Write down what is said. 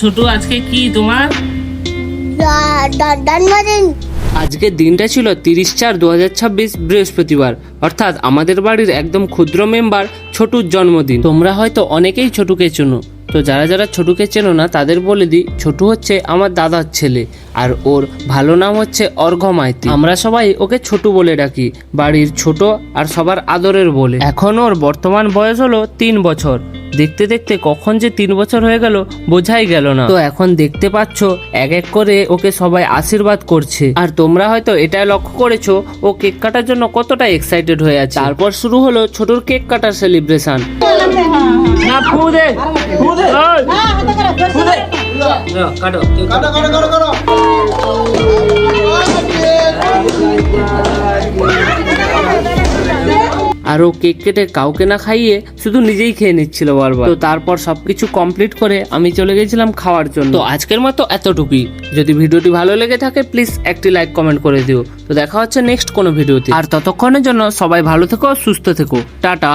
ছোট, আজকে কি তোমার জন্মদিন। আজকের দিনটা ছিল 30/4/2026 বৃহস্পতিবার, অর্থাৎ আমাদের বাড়ির একদম ক্ষুদ্র মেম্বার ছোটুর জন্মদিন। তোমরা হয়তো অনেকেই ছোটুকে চেনো, তো যারা যারা ছোটুকে চেনো না তাদের বলে দিই, ছোটু হচ্ছে আমার দাদার ছেলে, আর ওর ভালো নাম হচ্ছে অর্ঘ্য মাইতি। আমরা সবাই ওকে ছোটু বলে ডাকি, বাড়ির ছোট আর সবার আদরের বলে। এখন ওর বর্তমান বয়স হলো 3 বছর। দেখতে দেখতে কখন যে 3 বছর হয়ে গেল বোঝাই গেল না। তো এখন দেখতে পাচ্ছ এক এক করে ওকে সবাই আশীর্বাদ করছে, আর তোমরা হয়তো এটাই লক্ষ্য করেছো ও কেক কাটার জন্য কতটা এক্সাইটেড হয়ে আছে। তারপর শুরু হলো ছোটুর কেক কাটার সেলিব্রেশন। না ফু দে, ফু দে, ফু দে। কাটো আর ও কেক কেটে কাউকে না খাইয়ে শুধু নিজেই খেয়ে নিচ্ছিল বারবার। তো তারপর সবকিছু কমপ্লিট করে আমি চলে গেছিলাম খাওয়ার জন্য। তো আজকের মতো এতটুকুই। যদি ভিডিওটি ভালো লেগে থাকে প্লিজ একটি লাইক কমেন্ট করে দিও। তো দেখা হচ্ছে নেক্সট কোনো ভিডিওতে, আর ততক্ষণের জন্য সবাই ভালো থেকো, সুস্থ থেকো, টাটা।